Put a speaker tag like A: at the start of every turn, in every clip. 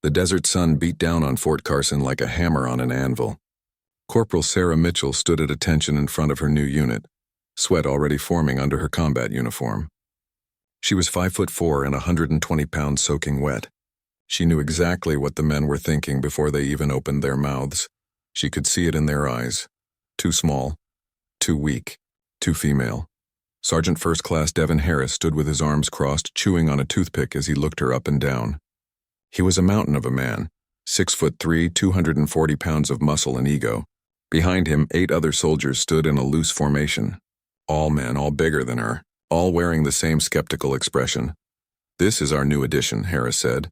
A: The desert sun beat down on Fort Carson like a hammer on an anvil. Corporal Sarah Mitchell stood at attention in front of her new unit, sweat already forming under her combat uniform. She was 5'4" and 120 pounds soaking wet. She knew exactly what the men were thinking before they even opened their mouths. She could see it in their eyes. Too small, too weak, too female. Sergeant First Class Devin Harris stood with his arms crossed, chewing on a toothpick as he looked her up and down. He was a mountain of a man, 6'3", 240 pounds of muscle and ego. Behind him, 8 other soldiers stood in a loose formation. All men, all bigger than her, all wearing the same skeptical expression. "This is our new addition," Harris said,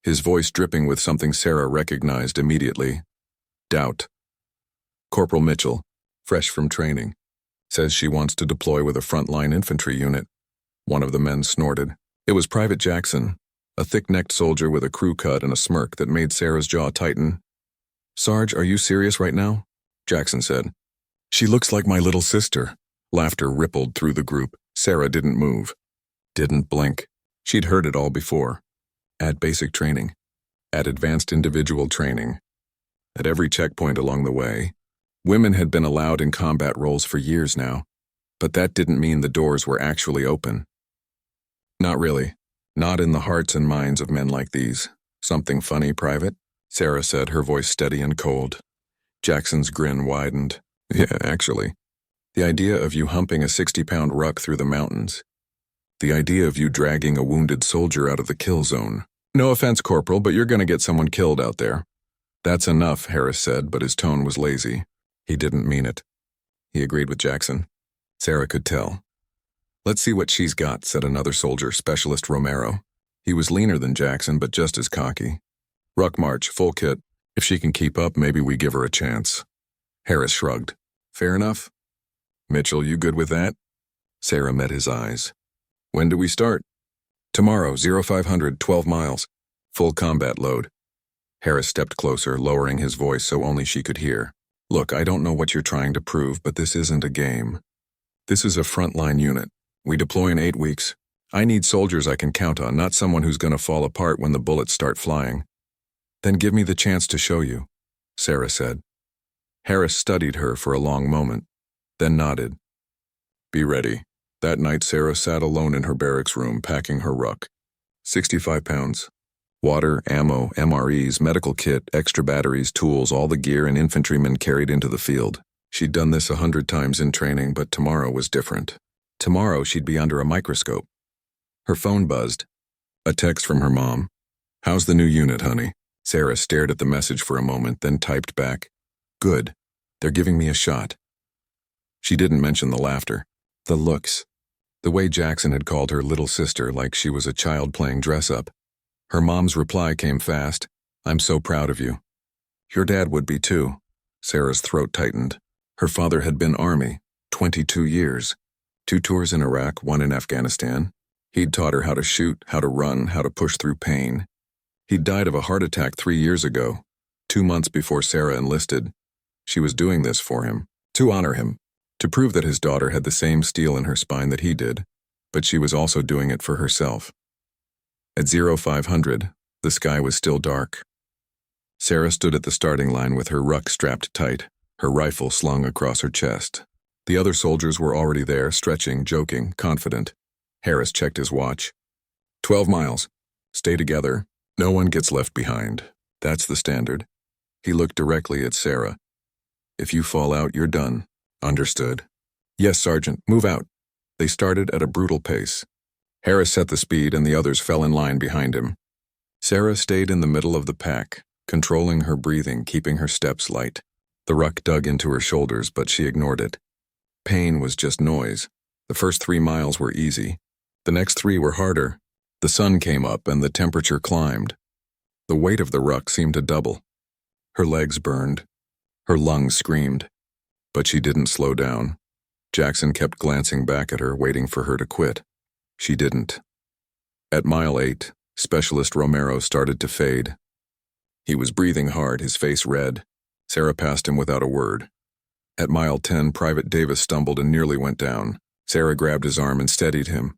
A: his voice dripping with something Sarah recognized immediately. Doubt. "Corporal Mitchell, fresh from training, says she wants to deploy with a frontline infantry unit." One of the men snorted. It was Private Jackson, a thick-necked soldier with a crew cut and a smirk that made Sarah's jaw tighten. "Sarge, are you serious right now?" Jackson said. "She looks like my little sister." Laughter rippled through the group. Sarah didn't move. Didn't blink. She'd heard it all before. At basic training. At advanced individual training. At every checkpoint along the way. Women had been allowed in combat roles for years now, but that didn't mean the doors were actually open. Not really. Not in the hearts and minds of men like these. "Something funny, Private?" Sarah said, her voice steady and cold. Jackson's grin widened. "Yeah, actually. The idea of you humping a 60-pound ruck through the mountains. The idea of you dragging a wounded soldier out of the kill zone. No offense, Corporal, but you're gonna get someone killed out there." "That's enough," Harris said, but his tone was lazy. He didn't mean it. He agreed with Jackson. Sarah could tell. "Let's see what she's got," said another soldier, Specialist Romero. He was leaner than Jackson, but just as cocky. "Ruck march, full kit. If she can keep up, maybe we give her a chance." Harris shrugged. "Fair enough." "Mitchell, you good with that?" Sarah met his eyes. "When do we start?" "Tomorrow, 0500, 12 miles. Full combat load." Harris stepped closer, lowering his voice so only she could hear. "Look, I don't know what you're trying to prove, but this isn't a game. This is a frontline unit. We deploy in 8 weeks. I need soldiers I can count on, not someone who's gonna fall apart when the bullets start flying." "Then give me the chance to show you," Sarah said. Harris studied her for a long moment, then nodded. "Be ready." That night, Sarah sat alone in her barracks room, packing her ruck. 65 pounds. Water, ammo, MREs, medical kit, extra batteries, tools, all the gear an infantryman carried into the field. She'd done this 100 times in training, but tomorrow was different. Tomorrow she'd be under a microscope. Her phone buzzed. A text from her mom. "How's the new unit, honey?" Sarah stared at the message for a moment, then typed back. "Good. They're giving me a shot." She didn't mention the laughter. The looks. The way Jackson had called her little sister like she was a child playing dress-up. Her mom's reply came fast. "I'm so proud of you." "Your dad would be too." Sarah's throat tightened. Her father had been Army, 22 years. 2 tours in Iraq, 1 in Afghanistan. He'd taught her how to shoot, how to run, how to push through pain. He'd died of a heart attack 3 years ago, 2 months before Sarah enlisted. She was doing this for him, to honor him, to prove that his daughter had the same steel in her spine that he did, but she was also doing it for herself. At 0500, the sky was still dark. Sarah stood at the starting line with her ruck strapped tight, her rifle slung across her chest. The other soldiers were already there, stretching, joking, confident. Harris checked his watch. 12 miles. Stay together. No one gets left behind. That's the standard. He looked directly at Sarah. If you fall out, you're done. Understood. Yes, Sergeant, move out. They started at a brutal pace. Harris set the speed and the others fell in line behind him. Sarah stayed in the middle of the pack, controlling her breathing, keeping her steps light. The ruck dug into her shoulders, but she ignored it. Pain was just noise. The first 3 miles were easy. The next 3 were harder. The sun came up and the temperature climbed. The weight of the ruck seemed to double. Her legs burned. Her lungs screamed. But she didn't slow down. Jackson kept glancing back at her, waiting for her to quit. She didn't. At mile 8, Specialist Romero started to fade. He was breathing hard, his face red. Sarah passed him without a word. At mile 10, Private Davis stumbled and nearly went down. Sarah grabbed his arm and steadied him.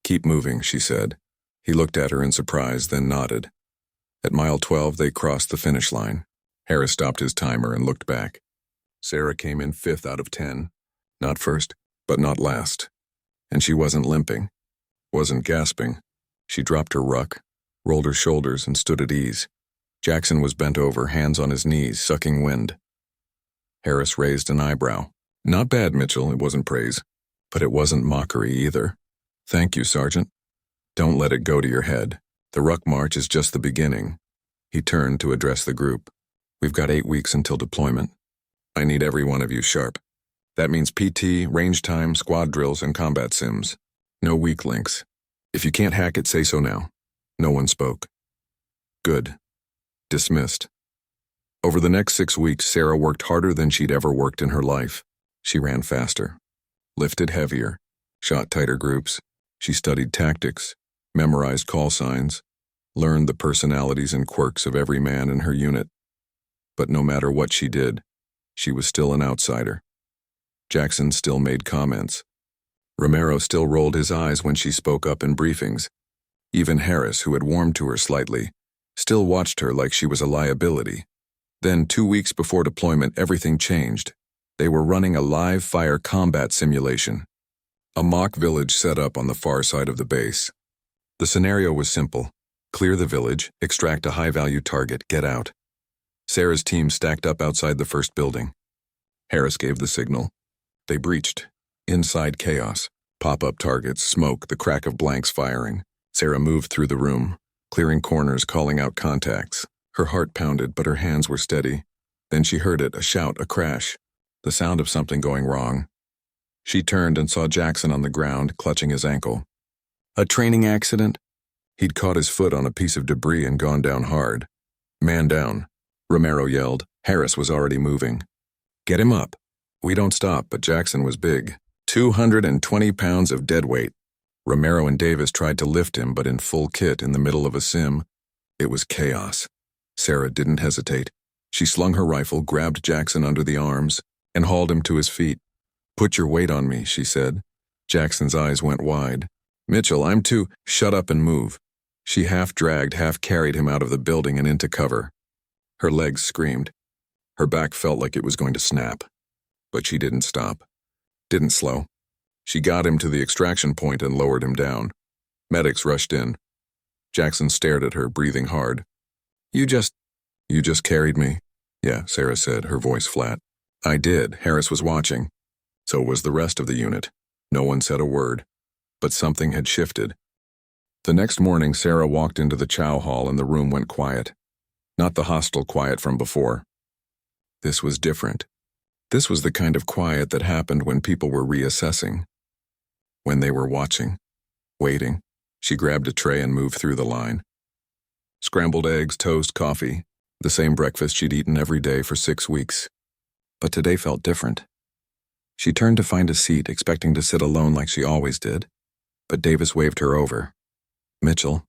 A: "Keep moving," she said. He looked at her in surprise, then nodded. At mile 12, they crossed the finish line. Harris stopped his timer and looked back. Sarah came in 5th out of 10. Not first, but not last. And she wasn't limping, wasn't gasping. She dropped her ruck, rolled her shoulders, and stood at ease. Jackson was bent over, hands on his knees, sucking wind. Harris raised an eyebrow. Not bad, Mitchell, it wasn't praise. But it wasn't mockery either. Thank you, Sergeant. Don't let it go to your head. The ruck march is just the beginning. He turned to address the group. We've got 8 weeks until deployment. I need every one of you sharp. That means PT, range time, squad drills, and combat sims. No weak links. If you can't hack it, say so now. No one spoke. Good. Dismissed. Over the next 6 weeks, Sarah worked harder than she'd ever worked in her life. She ran faster, lifted heavier, shot tighter groups. She studied tactics, memorized call signs, learned the personalities and quirks of every man in her unit. But no matter what she did, she was still an outsider. Jackson still made comments. Romero still rolled his eyes when she spoke up in briefings. Even Harris, who had warmed to her slightly, still watched her like she was a liability. Then, 2 weeks before deployment, everything changed. They were running a live-fire combat simulation. A mock village set up on the far side of the base. The scenario was simple. Clear the village, extract a high-value target, get out. Sarah's team stacked up outside the first building. Harris gave the signal. They breached. Inside chaos. Pop-up targets, smoke, the crack of blanks firing. Sarah moved through the room, clearing corners, calling out contacts. Her heart pounded, but her hands were steady. Then she heard it, a shout, a crash. The sound of something going wrong. She turned and saw Jackson on the ground, clutching his ankle. A training accident? He'd caught his foot on a piece of debris and gone down hard. Man down, Romero yelled. Harris was already moving. Get him up. We don't stop, but Jackson was big. 220 pounds of dead weight. Romero and Davis tried to lift him, but in full kit in the middle of a sim, it was chaos. Sarah didn't hesitate. She slung her rifle, grabbed Jackson under the arms, and hauled him to his feet. Put your weight on me, she said. Jackson's eyes went wide. Mitchell, I'm too... Shut up and move. She half-dragged, half-carried him out of the building and into cover. Her legs screamed. Her back felt like it was going to snap. But she didn't stop. Didn't slow. She got him to the extraction point and lowered him down. Medics rushed in. Jackson stared at her, breathing hard. You just carried me. Yeah, Sarah said, her voice flat. I did. Harris was watching. So was the rest of the unit. No one said a word. But something had shifted. The next morning, Sarah walked into the chow hall and the room went quiet. Not the hostile quiet from before. This was different. This was the kind of quiet that happened when people were reassessing. When they were watching. Waiting. She grabbed a tray and moved through the line. Scrambled eggs, toast, coffee. The same breakfast she'd eaten every day for 6 weeks. But today felt different. She turned to find a seat, expecting to sit alone like she always did. But Davis waved her over. Mitchell.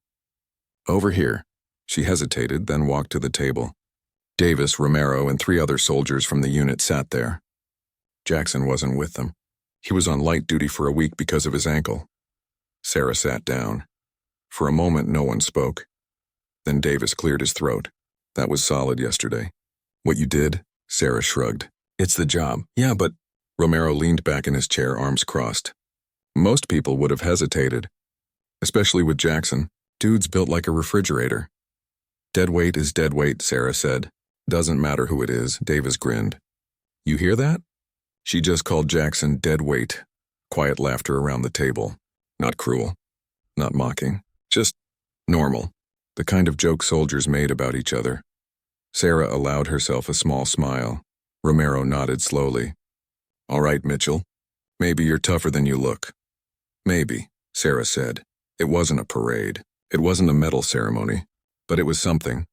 A: Over here. She hesitated, then walked to the table. Davis, Romero, and 3 other soldiers from the unit sat there. Jackson wasn't with them. He was on light duty for a week because of his ankle. Sarah sat down. For a moment, no one spoke. Then Davis cleared his throat. That was solid yesterday. What you did? Sarah shrugged. It's the job. Yeah, but... Romero leaned back in his chair, arms crossed. Most people would have hesitated. Especially with Jackson. Dude's built like a refrigerator. Dead weight is dead weight, Sarah said. Doesn't matter who it is, Davis grinned. You hear that? She just called Jackson dead weight. Quiet laughter around the table. Not cruel. Not mocking. Just normal. The kind of joke soldiers made about each other. Sarah allowed herself a small smile. Romero nodded slowly. All right, Mitchell. Maybe you're tougher than you look. Maybe, Sarah said. It wasn't a parade. It wasn't a medal ceremony. But it was something.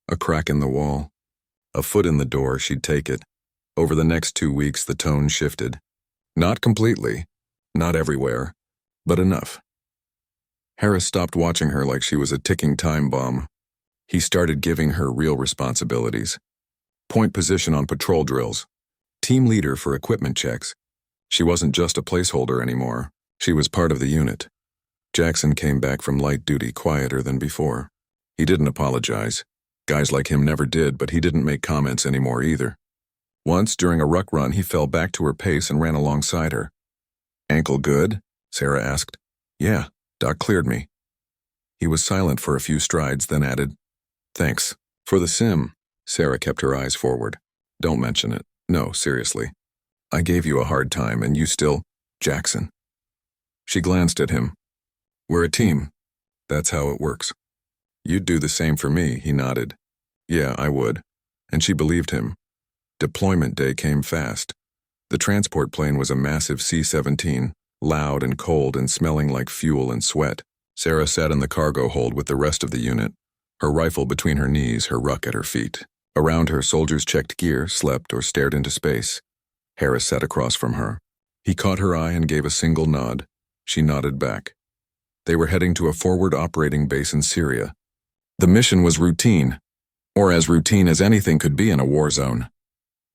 A: A crack in the wall. A foot in the door, she'd take it. Over the next 2 weeks, the tone shifted. Not completely. Not everywhere. But enough. Harris stopped watching her like she was a ticking time bomb. He started giving her real responsibilities. Point position on patrol drills. Team leader for equipment checks. She wasn't just a placeholder anymore. She was part of the unit. Jackson came back from light duty quieter than before. He didn't apologize. Guys like him never did, but he didn't make comments anymore either. Once, during a ruck run, he fell back to her pace and ran alongside her. "Ankle good?" Sarah asked. "Yeah, Doc cleared me." He was silent for a few strides, then added, "Thanks. For the sim." Sarah kept her eyes forward. "Don't mention it. No, seriously. I gave you a hard time, and you still—" "Jackson." She glanced at him. "We're a team. That's how it works." "You'd do the same for me," he nodded. "Yeah, I would." And she believed him. Deployment day came fast. The transport plane was a massive C-17, loud and cold and smelling like fuel and sweat. Sarah sat in the cargo hold with the rest of the unit, her rifle between her knees, her ruck at her feet. Around her, soldiers checked gear, slept, or stared into space. Harris sat across from her. He caught her eye and gave a single nod. She nodded back. They were heading to a forward operating base in Syria. The mission was routine, or as routine as anything could be in a war zone.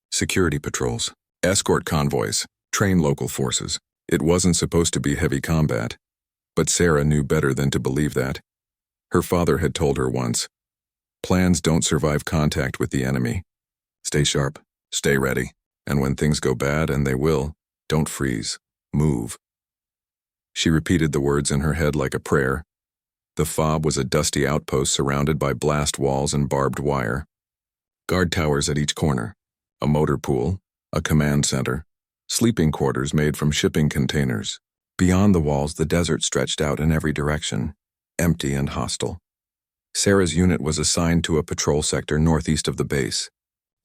A: Security patrols, escort convoys, train local forces. It wasn't supposed to be heavy combat, but Sarah knew better than to believe that. Her father had told her once, "Plans don't survive contact with the enemy. Stay sharp, stay ready, and when things go bad, and they will, don't freeze, move." She repeated the words in her head like a prayer. The FOB was a dusty outpost surrounded by blast walls and barbed wire. Guard towers at each corner, a motor pool, a command center, sleeping quarters made from shipping containers. Beyond the walls, the desert stretched out in every direction, empty and hostile. Sarah's unit was assigned to a patrol sector northeast of the base.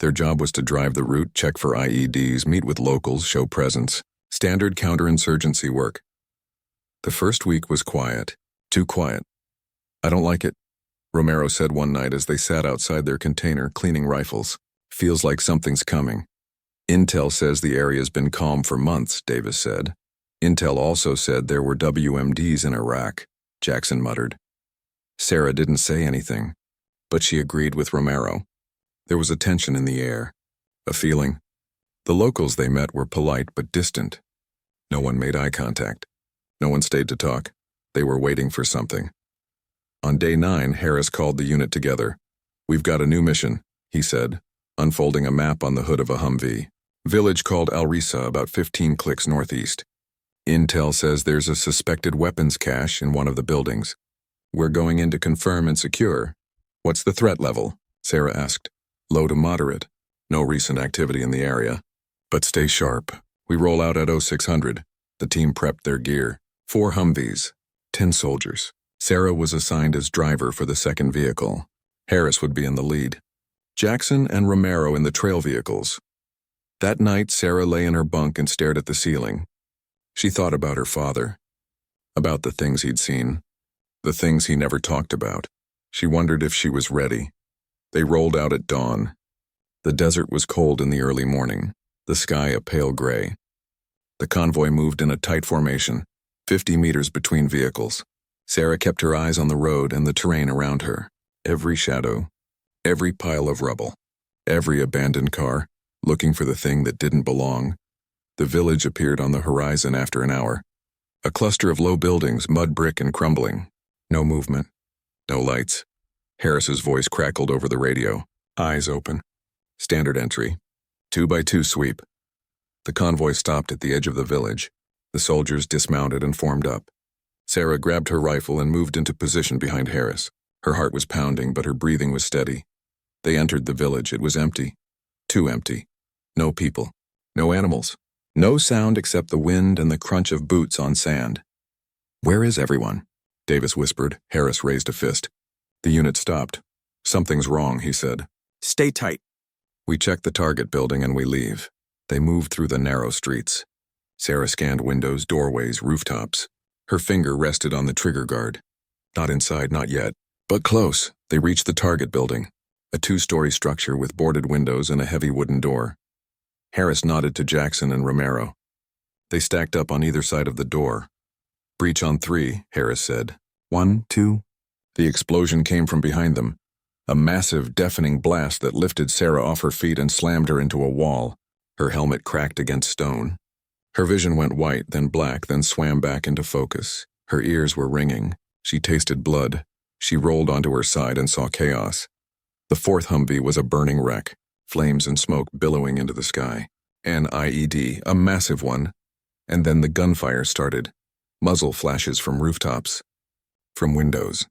A: Their job was to drive the route, check for IEDs, meet with locals, show presence, standard counterinsurgency work. The first week was quiet, too quiet. "I don't like it," Romero said one night as they sat outside their container cleaning rifles. "Feels like something's coming." "Intel says the area's been calm for months," Davis said. "Intel also said there were WMDs in Iraq," Jackson muttered. Sarah didn't say anything, but she agreed with Romero. There was a tension in the air, a feeling. The locals they met were polite but distant. No one made eye contact. No one stayed to talk. They were waiting for something. On day 9, Harris called the unit together. "We've got a new mission," he said, unfolding a map on the hood of a Humvee. "Village called Al Risa, about 15 clicks northeast. Intel says there's a suspected weapons cache in one of the buildings. We're going in to confirm and secure." "What's the threat level?" Sarah asked. "Low to moderate. No recent activity in the area. But stay sharp. We roll out at 0600. The team prepped their gear. 4 Humvees, 10 soldiers. Sarah was assigned as driver for the second vehicle. Harris would be in the lead. Jackson and Romero in the trail vehicles. That night, Sarah lay in her bunk and stared at the ceiling. She thought about her father, about the things he'd seen, the things he never talked about. She wondered if she was ready. They rolled out at dawn. The desert was cold in the early morning, the sky a pale gray. The convoy moved in a tight formation, 50 meters between vehicles. Sarah kept her eyes on the road and the terrain around her. Every shadow, every pile of rubble, every abandoned car, looking for the thing that didn't belong. The village appeared on the horizon after an hour. A cluster of low buildings, mud brick and crumbling. No movement, no lights. Harris's voice crackled over the radio, eyes open. Standard entry, 2x2 sweep. The convoy stopped at the edge of the village. The soldiers dismounted and formed up. Sarah grabbed her rifle and moved into position behind Harris. Her heart was pounding, but her breathing was steady. They entered the village. It was empty. Too empty. No people. No animals. No sound except the wind and the crunch of boots on sand. "Where is everyone?" Davis whispered. Harris raised a fist. The unit stopped. "Something's wrong," he said.
B: "Stay tight."
A: "We check the target building and we leave." They moved through the narrow streets. Sarah scanned windows, doorways, rooftops. Her finger rested on the trigger guard. Not inside, not yet. But close. They reached the target building, a 2-story structure with boarded windows and a heavy wooden door. Harris nodded to Jackson and Romero. They stacked up on either side of the door. "Breach on 3, Harris said. 1, 2. The explosion came from behind them, a massive, deafening blast that lifted Sarah off her feet and slammed her into a wall. Her helmet cracked against stone. Her vision went white, then black, then swam back into focus. Her ears were ringing. She tasted blood. She rolled onto her side and saw chaos. The fourth Humvee was a burning wreck, flames and smoke billowing into the sky. An IED, a massive one. And then the gunfire started. Muzzle flashes from rooftops, from windows,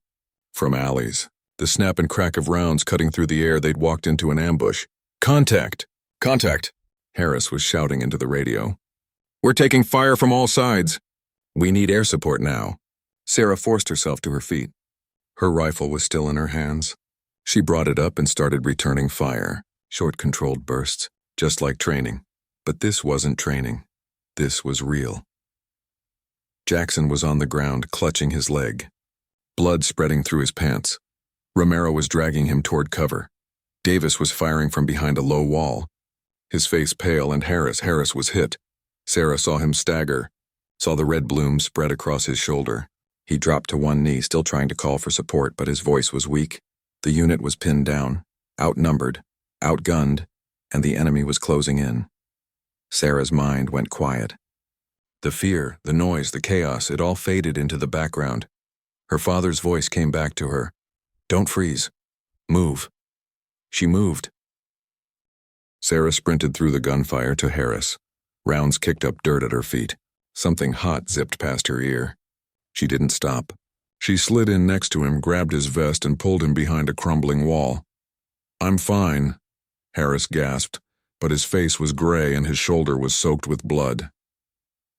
A: from alleys. The snap and crack of rounds cutting through the air. They'd walked into an ambush. Contact! Contact! Harris was shouting into the radio. We're taking fire from all sides. We need air support now. Sarah forced herself to her feet. Her rifle was still in her hands. She brought it up and started returning fire. Short controlled bursts, just like training. But this wasn't training. This was real. Jackson was on the ground, clutching his leg. Blood spreading through his pants. Romero was dragging him toward cover. Davis was firing from behind a low wall. His face pale, and Harris was hit. Sarah saw him stagger, saw the red bloom spread across his shoulder. He dropped to one knee, still trying to call for support, but his voice was weak. The unit was pinned down, outnumbered, outgunned, and the enemy was closing in. Sarah's mind went quiet. The fear, the noise, the chaos, it all faded into the background. Her father's voice came back to her. Don't freeze. Move. She moved. Sarah sprinted through the gunfire to Harris. Rounds kicked up dirt at her feet. Something hot zipped past her ear. She didn't stop. She slid in next to him, grabbed his vest, and pulled him behind a crumbling wall. I'm fine, Harris gasped, but his face was gray and his shoulder was soaked with blood.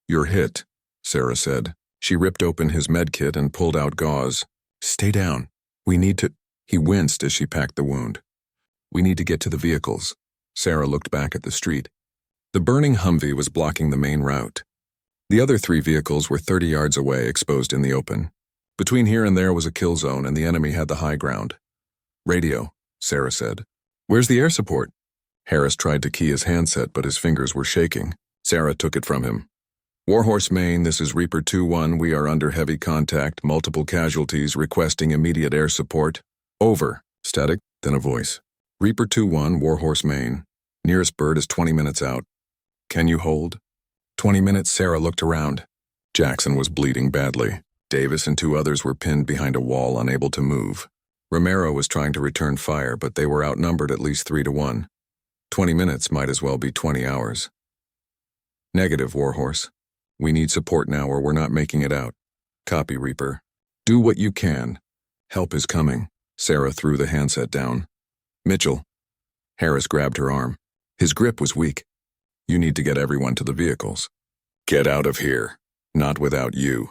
A: You're hit, Sarah said. She ripped open his medkit and pulled out gauze. Stay down. We need to... He winced as she packed the wound. We need to get to the vehicles. Sarah looked back at the street. The burning Humvee was blocking the main route. The other 3 vehicles were 30 yards away, exposed in the open. Between here and there was a kill zone, and the enemy had the high ground. Radio, Sarah said. Where's the air support? Harris tried to key his handset, but his fingers were shaking. Sarah took it from him. Warhorse Maine, this is Reaper 2-1. We are under heavy contact, multiple casualties, requesting immediate air support. Over. Static, then a voice. Reaper 2-1, Warhorse Maine. Nearest bird is 20 minutes out. Can you hold? 20 minutes, Sarah looked around. Jackson was bleeding badly. Davis and 2 others were pinned behind a wall, unable to move. Romero was trying to return fire, but they were outnumbered at least 3-1. 20 minutes might as well be 20 hours. Negative, Warhorse. We need support now or we're not making it out. Copy, Reaper. Do what you can. Help is coming. Sarah threw the handset down. Mitchell. Harris grabbed her arm. His grip was weak. You need to get everyone to the vehicles. Get out of here. Not without you.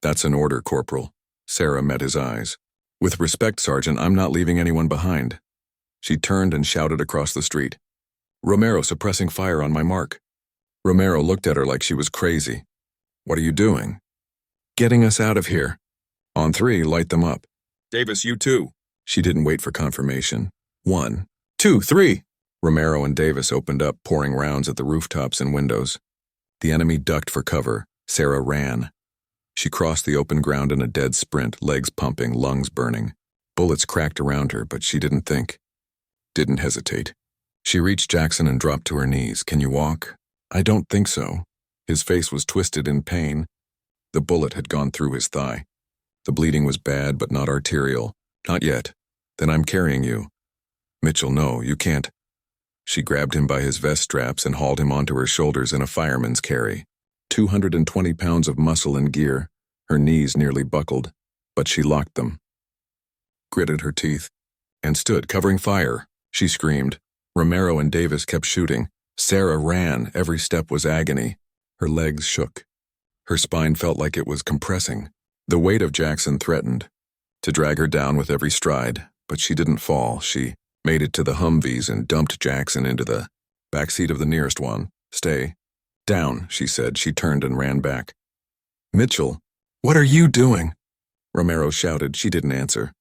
A: That's an order, Corporal. Sarah met his eyes. With respect, Sergeant, I'm not leaving anyone behind. She turned and shouted across the street. Romero suppressing fire on my mark. Romero looked at her like she was crazy. What are you doing? Getting us out of here. On 3, light them up. Davis, you too. She didn't wait for confirmation. 1, 2, 3. Romero and Davis opened up, pouring rounds at the rooftops and windows. The enemy ducked for cover. Sarah ran. She crossed the open ground in a dead sprint, legs pumping, lungs burning. Bullets cracked around her, but she didn't think. Didn't hesitate. She reached Jackson and dropped to her knees. Can you walk? I don't think so. His face was twisted in pain. The bullet had gone through his thigh. The bleeding was bad, but not arterial. Not yet. Then I'm carrying you. Mitchell, no, you can't. She grabbed him by his vest straps and hauled him onto her shoulders in a fireman's carry. 220 pounds of muscle and gear. Her knees nearly buckled, but she locked them. Gritted her teeth, and stood covering fire. She screamed. Romero and Davis kept shooting. Sarah ran. Every step was agony. Her legs shook. Her spine felt like it was compressing. The weight of Jackson threatened to drag her down with every stride, but she didn't fall. She made it to the Humvees and dumped Jackson into the backseat of the nearest one. Stay. Down, she said. She turned and ran back. Mitchell, what are you doing? Romero shouted. She didn't answer.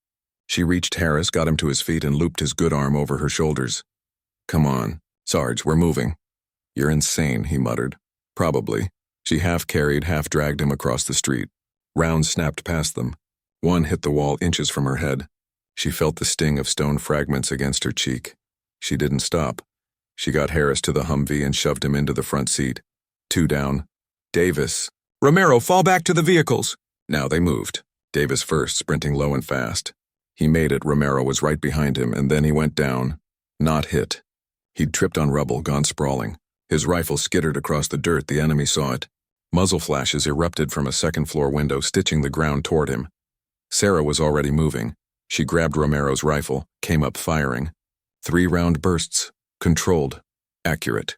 A: She reached Harris, got him to his feet, and looped his good arm over her shoulders. Come on, Sarge, we're moving. You're insane, he muttered. Probably. She half carried, half dragged him across the street. Rounds snapped past them. One hit the wall inches from her head. She felt the sting of stone fragments against her cheek. She didn't stop. She got Harris to the Humvee and shoved him into the front seat. 2 down. Davis. Romero, fall back to the vehicles. Now they moved. Davis first, sprinting low and fast. He made it. Romero was right behind him, and then he went down. Not hit. He'd tripped on rubble, gone sprawling. His rifle skittered across the dirt. The enemy saw it. Muzzle flashes erupted from a second-floor window, stitching the ground toward him. Sarah was already moving. She grabbed Romero's rifle, came up firing. 3-round bursts. Controlled. Accurate.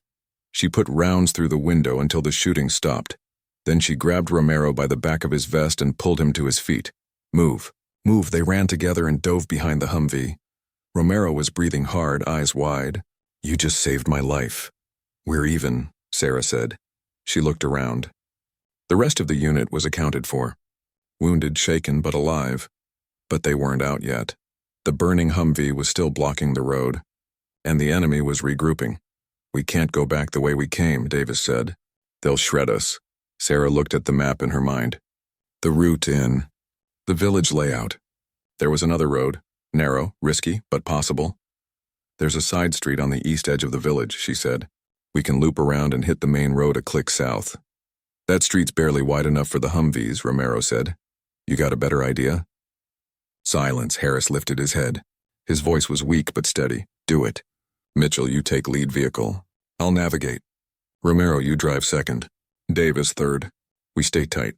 A: She put rounds through the window until the shooting stopped. Then she grabbed Romero by the back of his vest and pulled him to his feet. Move. Move. They ran together and dove behind the Humvee. Romero was breathing hard, eyes wide. You just saved my life. We're even, Sarah said. She looked around. The rest of the unit was accounted for. Wounded, shaken, but alive. But they weren't out yet. The burning Humvee was still blocking the road. And the enemy was regrouping. We can't go back the way we came, Davis said. They'll shred us. Sarah looked at the map in her mind. The route in. The village layout. There was another road. Narrow, risky, but possible. There's a side street on the east edge of the village, she said. We can loop around and hit the main road a click south. That street's barely wide enough for the Humvees, Romero said. You got a better idea? Silence. Harris lifted his head. His voice was weak but steady. Do it. Mitchell, you take lead vehicle. I'll navigate. Romero, you drive second. Davis third. We stay tight.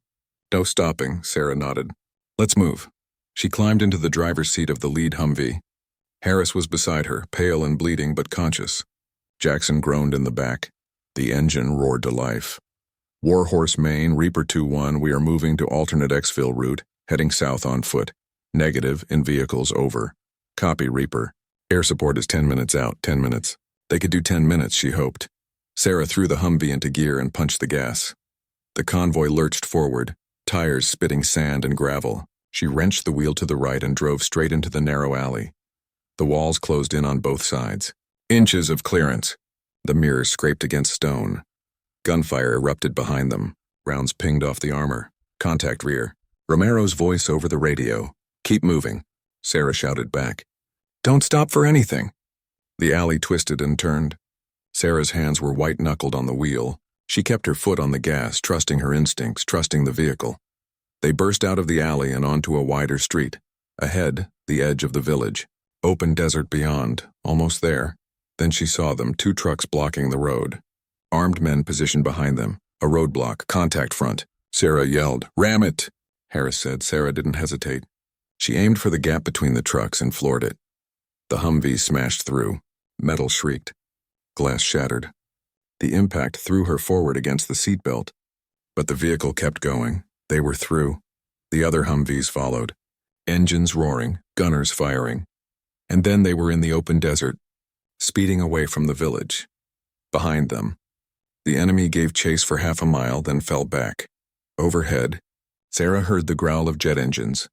A: No stopping, Sarah nodded. Let's move. She climbed into the driver's seat of the lead Humvee. Harris was beside her, pale and bleeding but conscious. Jackson groaned in the back. The engine roared to life. Warhorse Main, Reaper 2-1, we are moving to alternate exfil route, heading south on foot. Negative, in vehicles, over. Copy, Reaper. Air support is 10 minutes out, 10 minutes. They could do 10 minutes, she hoped. Sarah threw the Humvee into gear and punched the gas. The convoy lurched forward, tires spitting sand and gravel. She wrenched the wheel to the right and drove straight into the narrow alley. The walls closed in on both sides. Inches of clearance. The mirrors scraped against stone. Gunfire erupted behind them. Rounds pinged off the armor. Contact rear. Romero's voice over the radio. Keep moving. Sarah shouted back. Don't stop for anything. The alley twisted and turned. Sarah's hands were white-knuckled on the wheel. She kept her foot on the gas, trusting her instincts, trusting the vehicle. They burst out of the alley and onto a wider street. Ahead, the edge of the village. Open desert beyond, almost there. Then she saw them, 2 trucks blocking the road. Armed men positioned behind them. A roadblock, contact front. Sarah yelled, Ram it! Harris said. Sarah didn't hesitate. She aimed for the gap between the trucks and floored it. The Humvee smashed through. Metal shrieked. Glass shattered. The impact threw her forward against the seatbelt. But the vehicle kept going. They were through. The other Humvees followed. Engines roaring, gunners firing. And then they were in the open desert, speeding away from the village. Behind them, the enemy gave chase for half a mile, then fell back. Overhead, Sarah heard the growl of jet engines.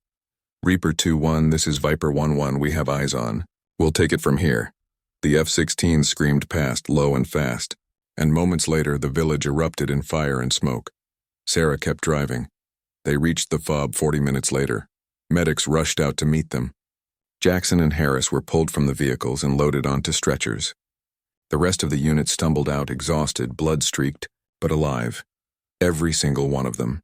A: Reaper 2-1, this is Viper 1-1, we have eyes on. We'll take it from here. The F-16 screamed past, low and fast, and moments later the village erupted in fire and smoke. Sarah kept driving. They reached the FOB 40 minutes later. Medics rushed out to meet them. Jackson and Harris were pulled from the vehicles and loaded onto stretchers. The rest of the unit stumbled out, exhausted, blood-streaked, but alive. Every single one of them.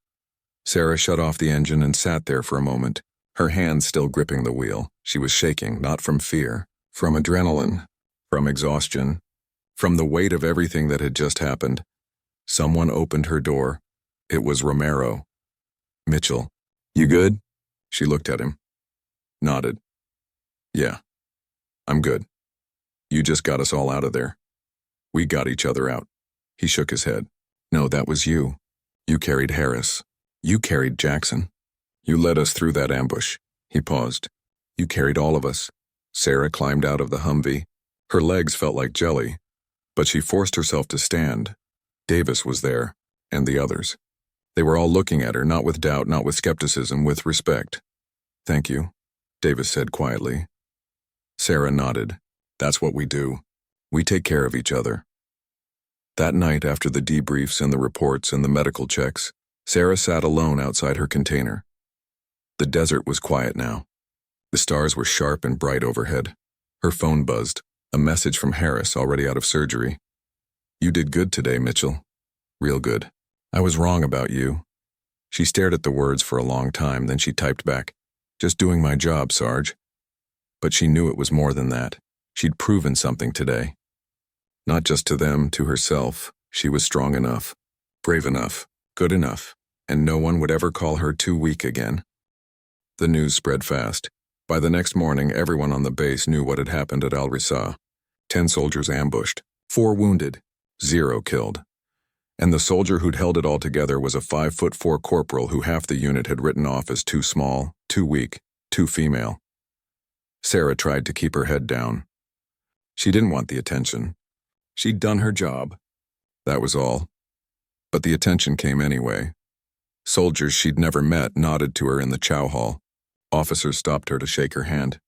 A: Sarah shut off the engine and sat there for a moment, her hands still gripping the wheel. She was shaking, not from fear, from adrenaline, from exhaustion, from the weight of everything that had just happened. Someone opened her door. It was Romero. Mitchell, you good? She looked at him. Nodded. Yeah, I'm good. You just got us all out of there. We got each other out. He shook his head. No, that was you. You carried Harris. You carried Jackson. You led us through that ambush. He paused. You carried all of us. Sarah climbed out of the Humvee. Her legs felt like jelly, but she forced herself to stand. Davis was there, and the others. They were all looking at her, not with doubt, not with skepticism, with respect. Thank you, Davis said quietly. Sarah nodded. That's what we do. We take care of each other. That night, after the debriefs and the reports and the medical checks, Sarah sat alone outside her container. The desert was quiet now. The stars were sharp and bright overhead. Her phone buzzed, a message from Harris, already out of surgery. You did good today, Mitchell. Real good. I was wrong about you. She stared at the words for a long time, then she typed back. Just doing my job, Sarge. But she knew it was more than that. She'd proven something today. Not just to them, to herself. She was strong enough, brave enough, good enough, and no one would ever call her too weak again. The news spread fast. By the next morning, everyone on the base knew what had happened at Al-Risa. 10 soldiers ambushed, 4 wounded, 0 killed. And the soldier who'd held it all together was a 5'4" corporal who half the unit had written off as too small, too weak, too female. Sarah tried to keep her head down. She didn't want the attention. She'd done her job. That was all. But the attention came anyway. Soldiers she'd never met nodded to her in the chow hall. Officers stopped her to shake her hand.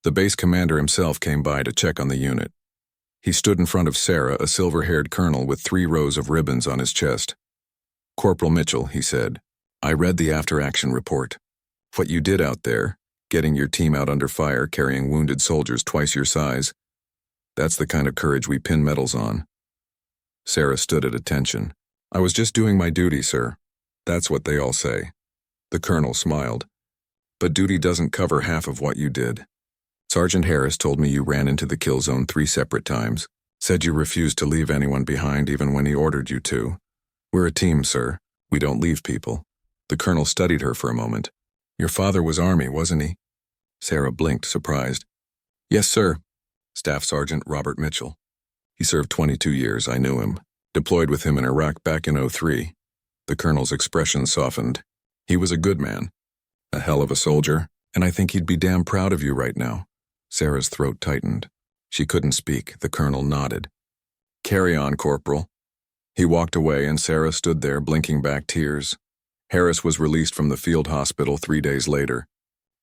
A: The base commander himself came by to check on the unit. He stood in front of Sarah, a silver-haired colonel with 3 rows of ribbons on his chest. "Corporal Mitchell," he said, "I read the after-action report. What you did out there, getting your team out under fire, carrying wounded soldiers twice your size, that's the kind of courage we pin medals on." Sarah stood at attention. "I was just doing my duty, sir. That's what they all say." The colonel smiled. "But duty doesn't cover half of what you did. Sergeant Harris told me you ran into the kill zone 3 separate times, said you refused to leave anyone behind even when he ordered you to. We're a team, sir. We don't leave people." The colonel studied her for a moment. "Your father was Army, wasn't he?" Sarah blinked, surprised. "Yes, sir. Staff Sergeant Robert Mitchell. He served 22 years, I knew him. Deployed with him in Iraq back in '03. The colonel's expression softened. "He was a good man. A hell of a soldier, and I think he'd be damn proud of you right now." Sarah's throat tightened. She couldn't speak. The colonel nodded. "Carry on, Corporal." He walked away and Sarah stood there blinking back tears. Harris was released from the field hospital 3 days later.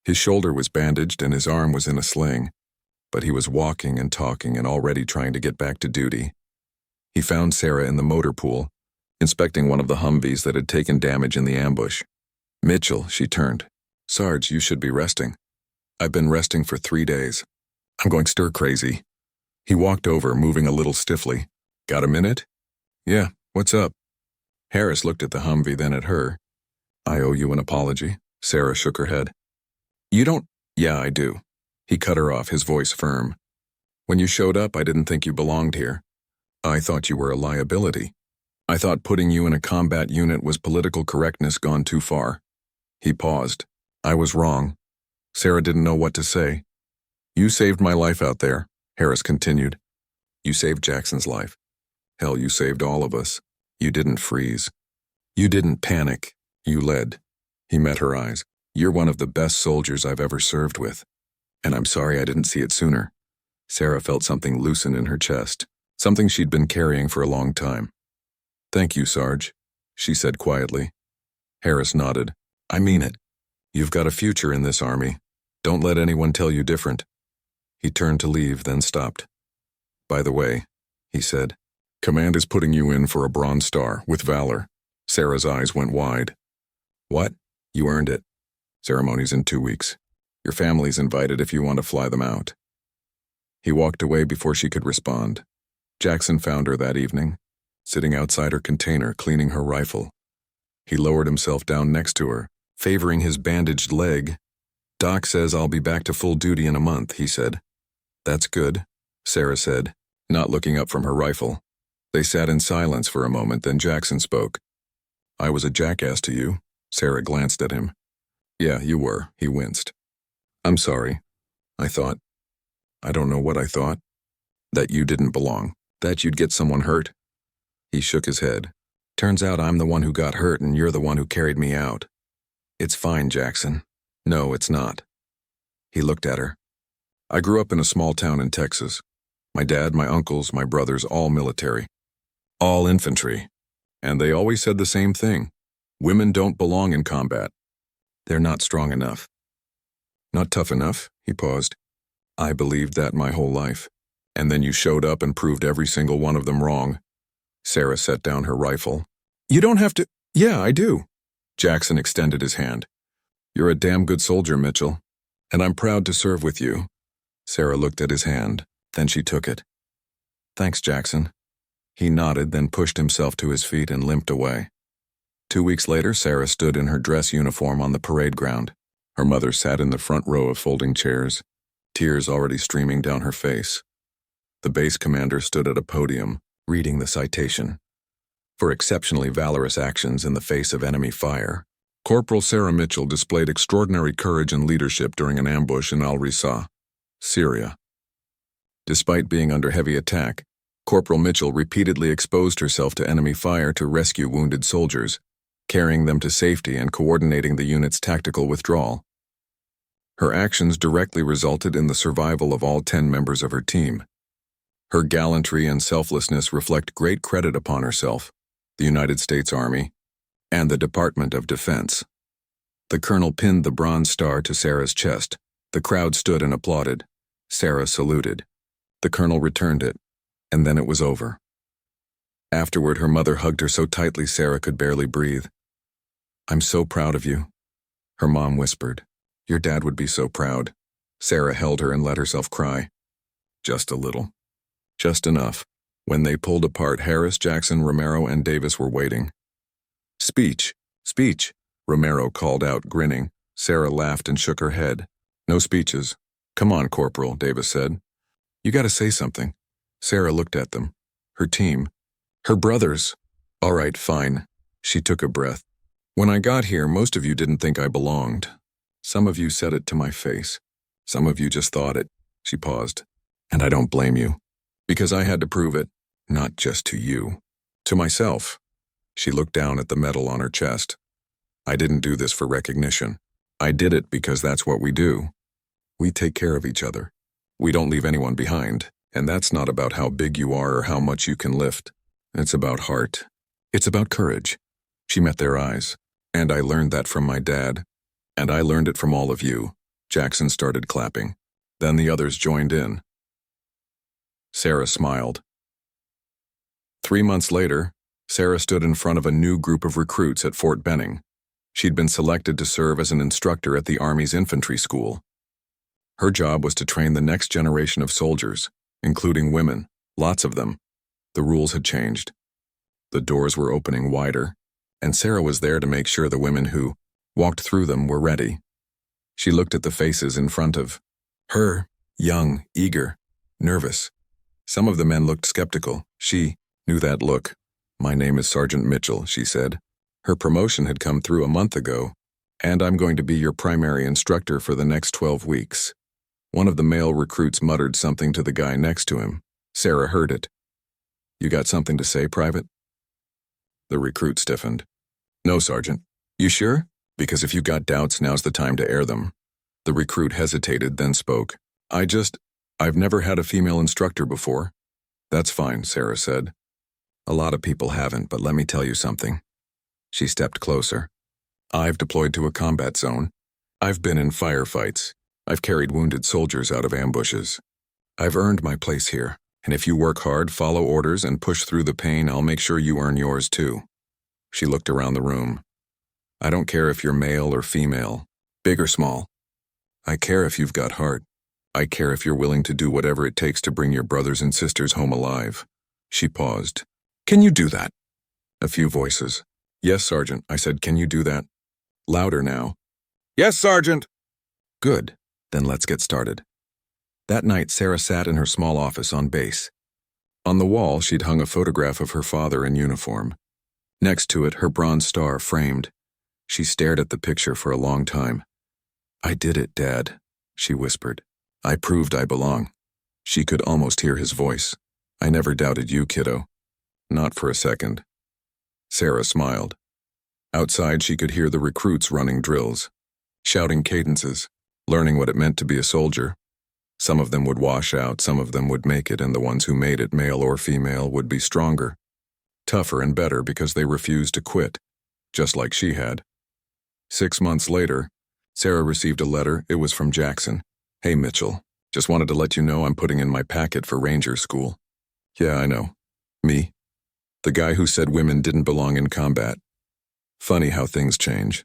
A: His shoulder was bandaged and his arm was in a sling, but he was walking and talking and already trying to get back to duty. He found Sarah in the motor pool, inspecting one of the Humvees that had taken damage in the ambush. "Mitchell," she turned. "Sarge, you should be resting." "I've been resting for 3 days. I'm going stir-crazy." He walked over, moving a little stiffly. "Got a minute?" "Yeah, what's up?" Harris looked at the Humvee, then at her. "I owe you an apology." Sarah shook her head. "You don't—" "Yeah, I do." He cut her off, his voice firm. "When you showed up, I didn't think you belonged here. I thought you were a liability. I thought putting you in a combat unit was political correctness gone too far." He paused. "I was wrong." Sarah didn't know what to say. "You saved my life out there," Harris continued. "You saved Jackson's life. Hell, you saved all of us. You didn't freeze. You didn't panic. You led." He met her eyes. "You're one of the best soldiers I've ever served with. And I'm sorry I didn't see it sooner." Sarah felt something loosen in her chest, something she'd been carrying for a long time. "Thank you, Sarge," she said quietly. Harris nodded. "I mean it. You've got a future in this army. Don't let anyone tell you different." He turned to leave, then stopped. "By the way," he said, "Command is putting you in for a Bronze Star, with valor." Sarah's eyes went wide. "What? You earned it. Ceremony's in 2 weeks. Your family's invited if you want to fly them out." He walked away before she could respond. Jackson found her that evening, sitting outside her container, cleaning her rifle. He lowered himself down next to her, favoring his bandaged leg. "Doc says I'll be back to full duty in a month," he said. "That's good," Sarah said, not looking up from her rifle. They sat in silence for a moment, then Jackson spoke. "I was a jackass to you." Sarah glanced at him. "Yeah, you were," he winced. "I'm sorry. I don't know what I thought. That you didn't belong, that you'd get someone hurt." He shook his head. "Turns out I'm the one who got hurt and you're the one who carried me out." "It's fine, Jackson." "No, it's not." He looked at her. "I grew up in a small town in Texas. My dad, my uncles, my brothers, all military. All infantry. And they always said the same thing. Women don't belong in combat. They're not strong enough." "Not tough enough?" He paused. "I believed that my whole life. And then you showed up and proved every single one of them wrong." Sarah set down her rifle. "You don't have to—" "Yeah, I do." Jackson extended his hand. "You're a damn good soldier, Mitchell. And I'm proud to serve with you." Sarah looked at his hand. Then she took it. "Thanks, Jackson." He nodded, then pushed himself to his feet and limped away. 2 weeks later, Sarah stood in her dress uniform on the parade ground. Her mother sat in the front row of folding chairs. tears already streaming down her face. The base commander stood at a podium, reading the citation. For exceptionally valorous actions in the face of enemy fire, Corporal Sarah Mitchell displayed extraordinary courage and leadership during an ambush in Al-Risa, Syria. Despite being under heavy attack, Corporal Mitchell repeatedly exposed herself to enemy fire to rescue wounded soldiers, carrying them to safety and coordinating the unit's tactical withdrawal. Her actions directly resulted in the survival of all 10 members of her team. Her gallantry and selflessness reflect great credit upon herself, the United States Army, and the Department of Defense. The colonel pinned the Bronze Star to Sarah's chest. The crowd stood and applauded. Sarah saluted. The colonel returned it, and then it was over. Afterward, her mother hugged her so tightly Sarah could barely breathe. "I'm so proud of you," her mom whispered. "Your dad would be so proud." Sarah held her and let herself cry. Just a little. Just enough. When they pulled apart, Harris, Jackson, Romero, and Davis were waiting. "Speech, speech," Romero called out, grinning. Sarah laughed and shook her head. "No speeches." "Come on, Corporal," Davis said. "You gotta say something." Sarah looked at them. Her team. Her brothers. "All right, fine." She took a breath. "When I got here, most of you didn't think I belonged. Some of you said it to my face. Some of you just thought it." She paused. "And I don't blame you. Because I had to prove it, not just to you, to myself." She looked down at the medal on her chest. "I didn't do this for recognition. I did it because that's what we do. We take care of each other. We don't leave anyone behind, and that's not about how big you are or how much you can lift. It's about heart. It's about courage." She met their eyes. "And I learned that from my dad. And I learned it from all of you." Jackson started clapping. Then the others joined in. Sarah smiled. 3 months later, Sarah stood in front of a new group of recruits at Fort Benning. She'd been selected to serve as an instructor at the Army's infantry school. Her job was to train the next generation of soldiers, including women, lots of them. The rules had changed. The doors were opening wider, and Sarah was there to make sure the women who walked through them were ready. She looked at the faces in front of her, young, eager, nervous. Some of the men looked skeptical. She knew that look. "My name is Sergeant Mitchell," she said. Her promotion had come through a month ago, "and I'm going to be your primary instructor for the next 12 weeks. One of the male recruits muttered something to the guy next to him. Sarah heard it. "You got something to say, Private?" The recruit stiffened. "No, Sergeant." "You sure? Because if you got doubts, now's the time to air them." The recruit hesitated, then spoke. I've never had a female instructor before." "That's fine," Sarah said. "A lot of people haven't, but let me tell you something." She stepped closer. "I've deployed to a combat zone. I've been in firefights. I've carried wounded soldiers out of ambushes. I've earned my place here, and if you work hard, follow orders, and push through the pain, I'll make sure you earn yours too." She looked around the room. "I don't care if you're male or female, big or small. I care if you've got heart. I care if you're willing to do whatever it takes to bring your brothers and sisters home alive." She paused. "Can you do that?" A few voices. "Yes, Sergeant," I said. "Can you do that?" Louder now. "Yes, Sergeant." "Good. Then let's get started." That night, Sarah sat in her small office on base. On the wall, she'd hung a photograph of her father in uniform. Next to it, her Bronze Star framed. She stared at the picture for a long time. "I did it, Dad," she whispered. "I proved I belong." She could almost hear his voice. "I never doubted you, kiddo." Not for a second. Sarah smiled. Outside, she could hear the recruits running drills, shouting cadences, learning what it meant to be a soldier. Some of them would wash out, some of them would make it, and the ones who made it, male or female, would be stronger, tougher and better because they refused to quit, just like she had. 6 months later, Sarah received a letter. It was from Jackson. "Hey, Mitchell, just wanted to let you know I'm putting in my packet for Ranger School." "Yeah, I know. Me? The guy who said women didn't belong in combat. Funny how things change.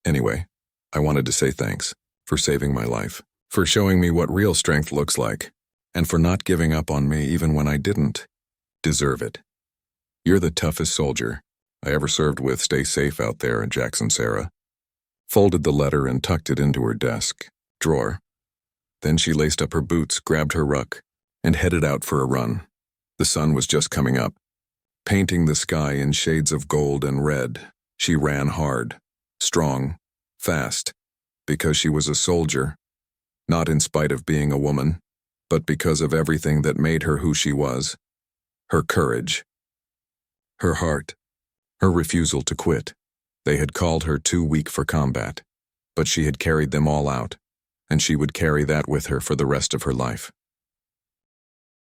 A: Anyway, I wanted to say thanks for saving my life, for showing me what real strength looks like, and for not giving up on me even when I didn't deserve it. You're the toughest soldier I ever served with. Stay safe out there." Jackson Sarah folded the letter and tucked it into her desk drawer. Then she laced up her boots, grabbed her ruck, and headed out for a run. The sun was just coming up. Painting the sky in shades of gold and red, she ran hard, strong, fast, because she was a soldier, not in spite of being a woman, but because of everything that made her who she was. Her courage, her heart, her refusal to quit. They had called her too weak for combat, but she had carried them all out, and she would carry that with her for the rest of her life.